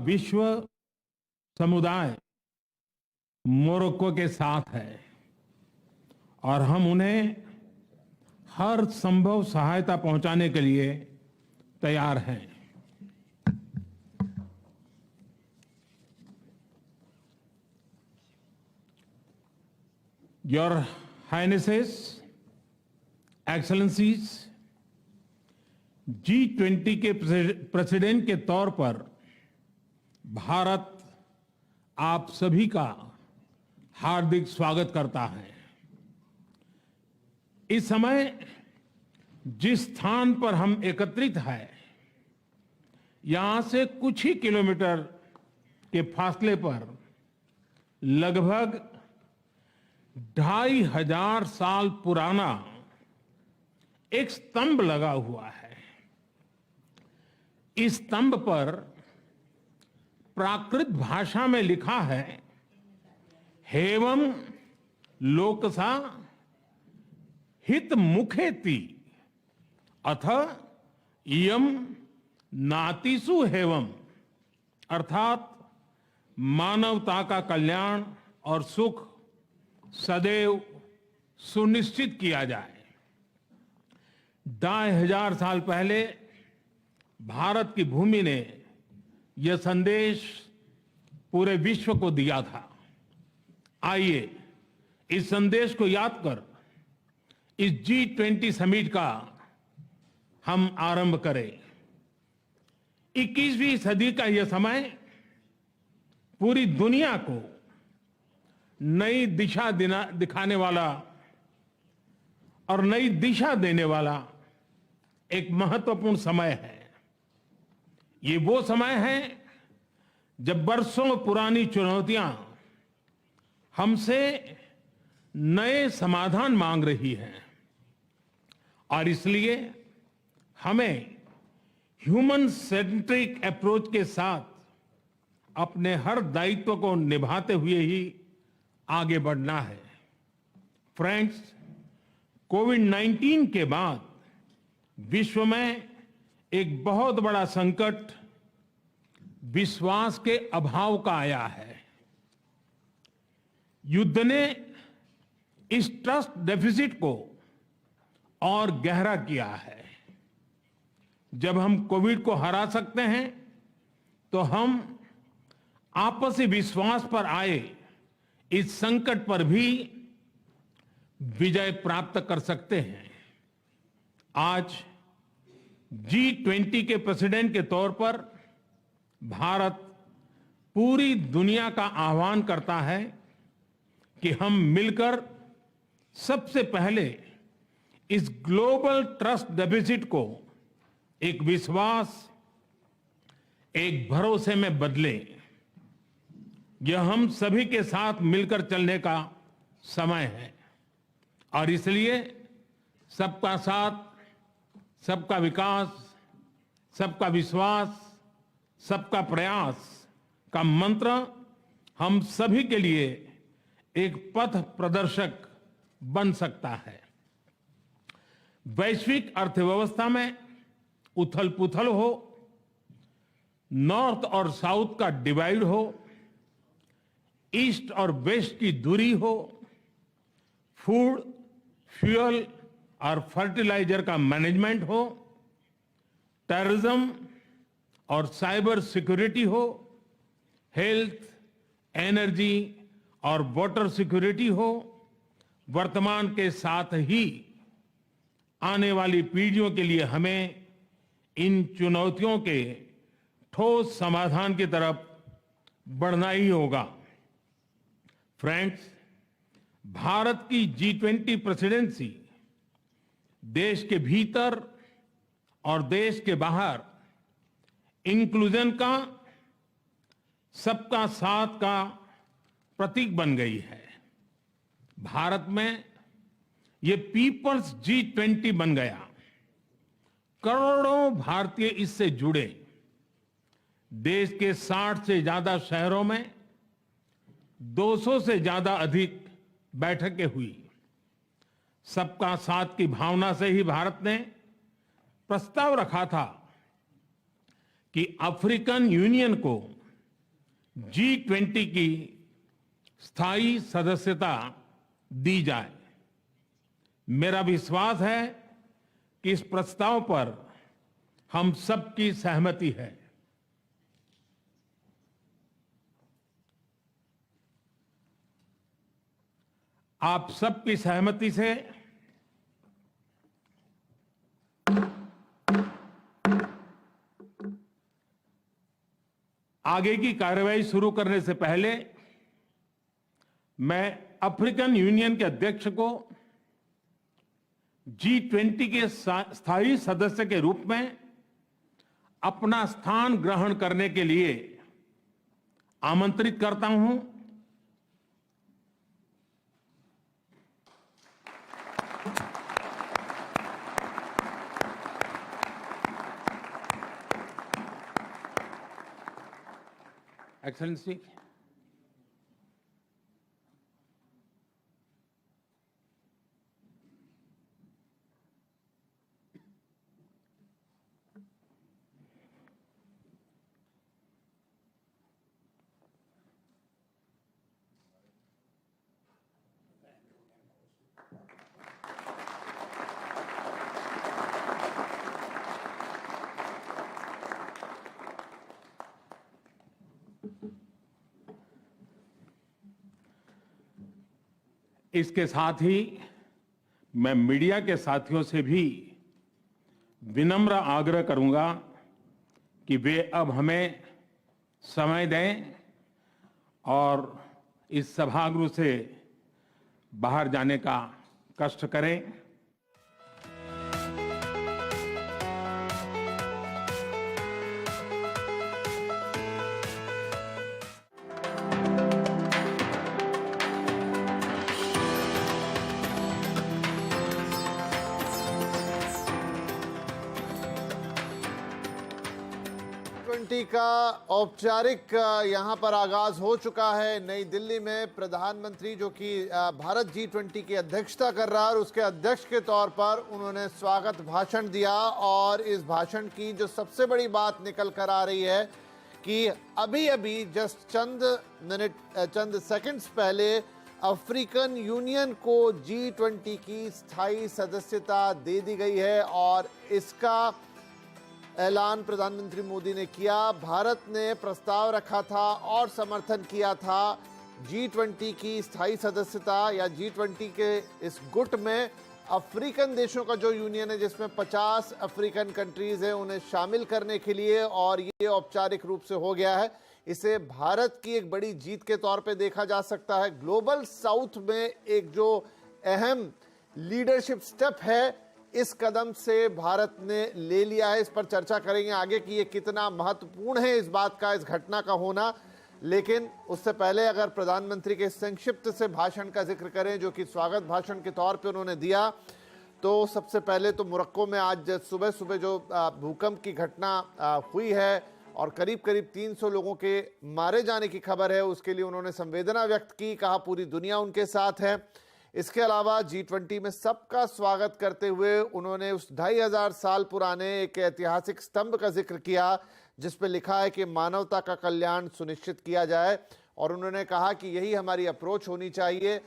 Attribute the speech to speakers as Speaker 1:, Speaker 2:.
Speaker 1: विश्व समुदाय मोरक्को के साथ है और हम उन्हें हर संभव सहायता पहुंचाने के लिए तैयार हैं। Your Highnesses, Excellencies, G20 के प्रेसिडेंट के तौर पर भारत आप सभी का हार्दिक स्वागत करता है। इस समय जिस स्थान पर हम एकत्रित हैं, यहां से कुछ ही किलोमीटर के फासले पर लगभग 2500 साल पुराना एक स्तंभ लगा हुआ है। इस स्तंभ पर प्राकृत भाषा में लिखा है, हेवम लोकसा हित मुखेति अथ इयम नातिसु हेवम, अर्थात मानवता का कल्याण और सुख सदैव सुनिश्चित किया जाए। 2500 साल पहले भारत की भूमि ने यह संदेश पूरे विश्व को दिया था। आइए इस संदेश को याद कर इस G20 समिट का हम आरंभ करें। 21वीं सदी का यह समय पूरी दुनिया को नई दिशा दिखाने वाला और नई दिशा देने वाला एक महत्वपूर्ण समय है। ये वो समय है जब बरसों पुरानी चुनौतियां हमसे नए समाधान मांग रही हैं और इसलिए हमें ह्यूमन सेंट्रिक अप्रोच के साथ अपने हर दायित्व को निभाते हुए ही आगे बढ़ना है। फ्रेंड्स, कोविड-19 के बाद विश्व में एक बहुत बड़ा संकट विश्वास के अभाव का आया है। युद्ध ने इस ट्रस्ट डेफिसिट को और गहरा किया है। जब हम कोविड को हरा सकते हैं तो हम आपसी विश्वास पर आए इस संकट पर भी विजय प्राप्त कर सकते हैं। आज G20 के प्रेसिडेंट के तौर पर भारत पूरी दुनिया का आह्वान करता है कि हम मिलकर सबसे पहले इस ग्लोबल ट्रस्ट डेफिसिट को एक विश्वास, एक भरोसे में बदलें। यह हम सभी के साथ मिलकर चलने का समय है और इसलिए सबका साथ, सबका विकास, सबका विश्वास, सबका प्रयास का मंत्र हम सभी के लिए एक पथ प्रदर्शक बन सकता है। वैश्विक अर्थव्यवस्था में उथल-पुथल हो, नॉर्थ और साउथ का डिवाइड हो, ईस्ट और वेस्ट की दूरी हो, फूड, फ्यूल और फर्टिलाइजर का मैनेजमेंट हो, टेररिज्म और साइबर सिक्योरिटी हो, हेल्थ, एनर्जी और वाटर सिक्योरिटी हो, वर्तमान के साथ ही आने वाली पीढ़ियों के लिए हमें इन चुनौतियों के ठोस समाधान की तरफ बढ़ना ही होगा। फ्रेंड्स, भारत की G20 प्रेसिडेंसी देश के भीतर और देश के बाहर इंक्लूजन का, सबका साथ का प्रतीक बन गई है। भारत में ये पीपल्स G20 बन गया। करोड़ों भारतीय इससे जुड़े। देश के 60 से ज्यादा शहरों में 200 से ज्यादा अधिक बैठकें हुई। सबका साथ की भावना से ही भारत ने प्रस्ताव रखा था कि अफ्रीकन यूनियन को G20 की स्थायी सदस्यता दी जाए। मेरा विश्वास है कि इस प्रस्ताव पर हम सबकी सहमति है। आप सबकी सहमति से आगे की कार्रवाई शुरू करने से पहले मैं अफ्रीकन यूनियन के अध्यक्ष को G20 के स्थायी सदस्य के रूप में अपना स्थान ग्रहण करने के लिए आमंत्रित करता हूं। एक्सेलेंसी, इसके साथ ही मैं मीडिया के साथियों से भी विनम्र आग्रह करूंगा कि वे अब हमें समय दें और इस सभागृह से बाहर जाने का कष्ट करें।
Speaker 2: G20 का औपचारिक यहां पर आगाज हो चुका है। नई दिल्ली में प्रधानमंत्री जो कि भारत G20 की अध्यक्षता कर रहा है और उसके अध्यक्ष के तौर पर उन्होंने स्वागत भाषण दिया। और इस भाषण की जो सबसे बड़ी बात निकल कर आ रही है कि अभी जस्ट चंद सेकंड्स पहले अफ्रीकन यूनियन को G20 की स्थायी सदस्यता दे दी गई है और इसका ऐलान प्रधानमंत्री मोदी ने किया। भारत ने प्रस्ताव रखा था और समर्थन किया था G20 की स्थायी सदस्यता या G20 के इस गुट में अफ्रीकन देशों का जो यूनियन है जिसमें 50 अफ्रीकन कंट्रीज हैं उन्हें शामिल करने के लिए, और ये औपचारिक रूप से हो गया है। इसे भारत की एक बड़ी जीत के तौर पे देखा जा सकता है। ग्लोबल साउथ में एक जो अहम लीडरशिप स्टेप है इस कदम से भारत ने ले लिया है। इस पर चर्चा करेंगे आगे कि ये कितना महत्वपूर्ण है इस बात का, इस घटना का होना। लेकिन उससे पहले अगर प्रधानमंत्री के संक्षिप्त से भाषण का जिक्र करें जो कि स्वागत भाषण के तौर पे उन्होंने दिया, तो सबसे पहले तो मोरक्को में आज सुबह सुबह जो भूकंप की घटना हुई है और करीब 300 लोगों के मारे जाने की खबर है, उसके लिए उन्होंने संवेदना व्यक्त की, कहा पूरी दुनिया उनके साथ है। इसके अलावा G20 में सबका स्वागत करते हुए उन्होंने उस 2500 साल पुराने एक ऐतिहासिक स्तंभ का जिक्र किया जिस पे लिखा है कि मानवता का कल्याण सुनिश्चित किया जाए, और उन्होंने कहा कि यही हमारी अप्रोच होनी चाहिए।